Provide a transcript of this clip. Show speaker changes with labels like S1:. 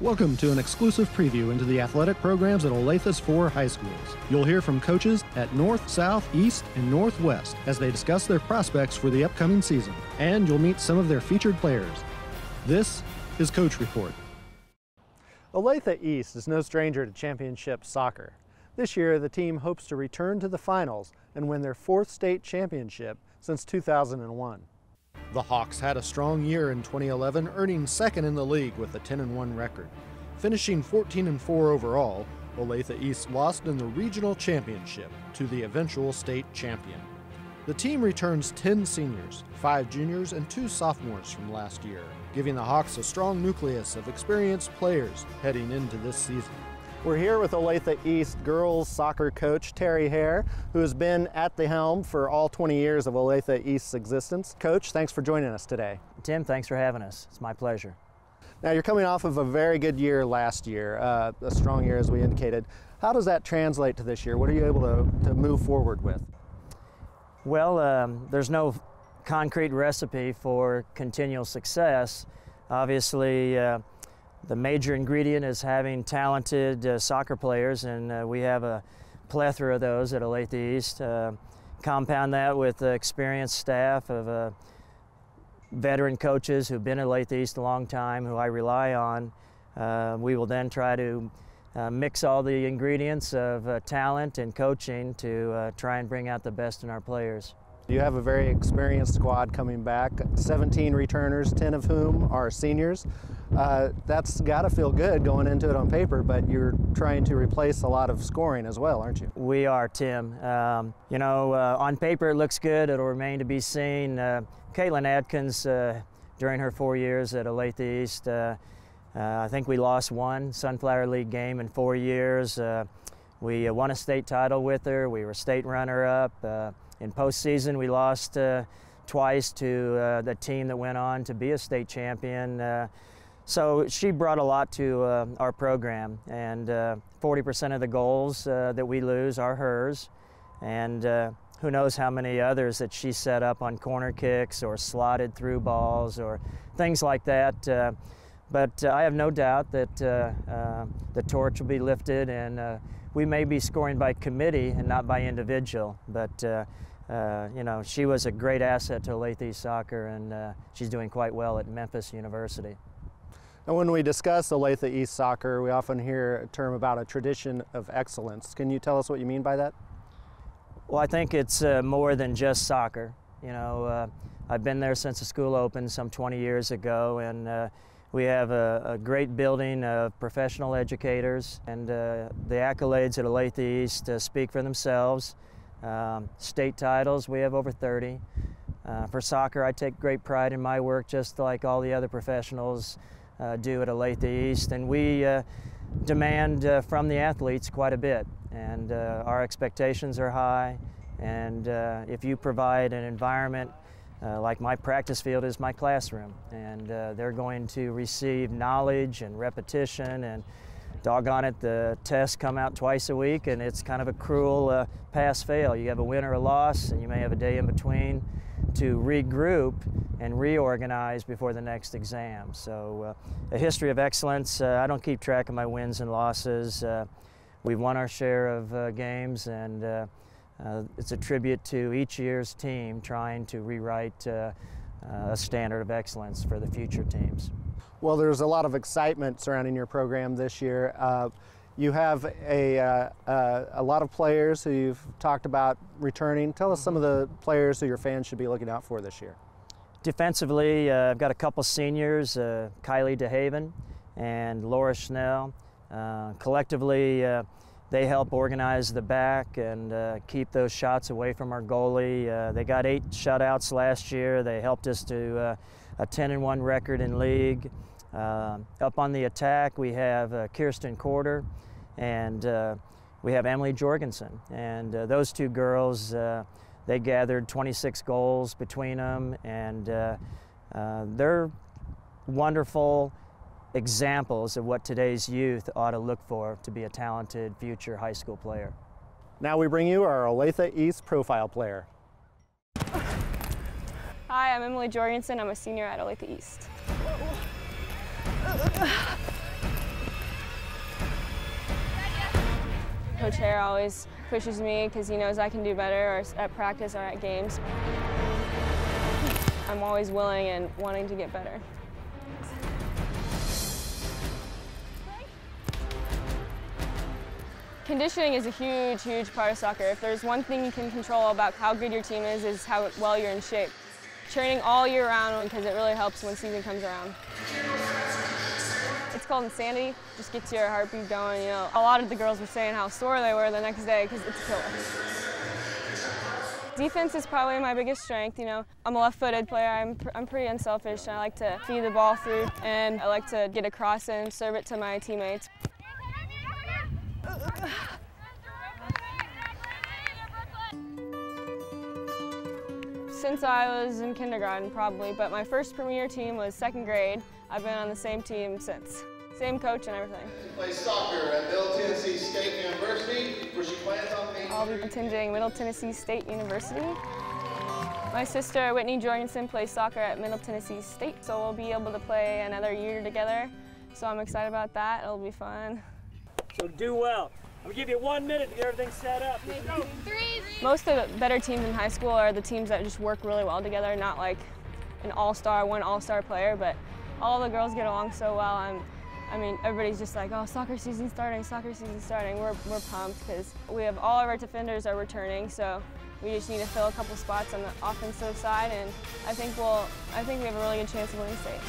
S1: Welcome to an exclusive preview into the athletic programs at Olathe's 4 high schools. You'll hear from coaches at North, South, East, and Northwest as they discuss their prospects for the upcoming season, and you'll meet some of their featured players. This is Coach Report.
S2: Olathe East is no stranger to championship soccer. This year, the team hopes to return to the finals and win their 4th state championship since 2001.
S1: The Hawks had a strong year in 2011, earning 2nd in the league with a 10-1 record. Finishing 14-4 overall, Olathe East lost in the regional championship to the eventual state champion. The team returns 10 seniors, 5 juniors, and 2 sophomores from last year, giving the Hawks a strong nucleus of experienced players heading into this season.
S2: We're here with Olathe East girls soccer coach Terry Hare, who has been at the helm for all 20 years of Olathe East's existence. Coach, thanks for joining us today.
S3: Tim, thanks for having us. It's my pleasure.
S2: Now, you're coming off of a very good year last year, a strong year as we indicated. How does that translate to this year? What are you able to move forward with?
S3: Well, there's no concrete recipe for continual success. Obviously, the major ingredient is having talented soccer players, and we have a plethora of those at Olathe East. Compound that with experienced staff of veteran coaches who've been at Olathe East a long time, who I rely on. We will then try to mix all the ingredients of talent and coaching to try and bring out the best in our players.
S2: You have a very experienced squad coming back, 17 returners, 10 of whom are seniors. That's got to feel good going into it on paper, but you're trying to replace a lot of scoring as well, aren't you?
S3: We are, Tim. On paper it looks good. It'll remain to be seen. Caitlin Adkins, during her 4 years at Olathe East, I think we lost one Sunflower League game in 4 years. We won a state title with her. We were state runner-up. In postseason, we lost twice to the team that went on to be a state champion. So she brought a lot to our program, and 40% of the goals that we lose are hers, and who knows how many others that she set up on corner kicks or slotted through balls or things like that. But I have no doubt that the torch will be lifted, and we may be scoring by committee and not by individual, but she was a great asset to Olathe East soccer, and she's doing quite well at Memphis University.
S2: And when we discuss Olathe East soccer, we often hear a term about a tradition of excellence. Can you tell us what you mean by that?
S3: Well, I think it's more than just soccer. I've been there since the school opened some 20 years ago, and we have a great building of professional educators, and the accolades at Olathe East speak for themselves. State titles, we have over 30. For soccer, I take great pride in my work, just like all the other professionals do at Olathe East, and we demand from the athletes quite a bit, and our expectations are high, and if you provide an environment like my practice field is my classroom, and they're going to receive knowledge and repetition, and doggone it, the tests come out twice a week, and it's kind of a cruel pass-fail. You have a win or a loss, and you may have a day in between to regroup and reorganize before the next exam. So a history of excellence. I don't keep track of my wins and losses. We've won our share of games, and it's a tribute to each year's team trying to rewrite a standard of excellence for the future teams.
S2: Well, there's a lot of excitement surrounding your program this year. You have a lot of players who you've talked about returning. Tell us some of the players who your fans should be looking out for this year.
S3: Defensively, I've got a couple seniors, Kylie DeHaven and Laura Schnell. Collectively, they help organize the back and keep those shots away from our goalie. They got 8 shutouts last year. They helped us to a 10-1 record in league. Up on the attack, we have Kirsten Corder, and we have Emily Jorgensen. And those two girls, they gathered 26 goals between them, and they're wonderful examples of what today's youth ought to look for to be a talented future high school player.
S2: Now we bring you our Olathe East profile player.
S4: Hi, I'm Emily Jorgensen. I'm a senior at Olathe East. Coach Hare always pushes me because he knows I can do better or at practice or at games. I'm always willing and wanting to get better. Conditioning is a huge, huge part of soccer. If there's one thing you can control about how good your team is how well you're in shape. Training all year round because it really helps when season comes around. It's called insanity. Just gets your heartbeat going. You know, a lot of the girls were saying how sore they were the next day because it's a killer. Defense is probably my biggest strength. You know, I'm a left-footed player. I'm pretty unselfish. I like to feed the ball through, and I like to get across and serve it to my teammates. Since I was in kindergarten, probably, but my first premier team was 2nd grade. I've been on the same team since. Same coach and everything.
S5: She plays soccer at Middle Tennessee State University, where she plans on being...
S4: I'll be attending Middle Tennessee State University. My sister, Whitney Jorgensen, plays soccer at Middle Tennessee State, so we'll be able to play another year together. So I'm excited about that. It'll be fun.
S6: So do well. I'm gonna give you 1 minute to get everything set up.
S4: Most of the better teams in high school are the teams that just work really well together, not like an one all-star player, but all the girls get along so well. I mean, everybody's just like, oh, soccer season's starting, soccer season's starting. We're pumped because we have all of our defenders are returning, so we just need to fill a couple spots on the offensive side, and I think we have a really good chance of winning state.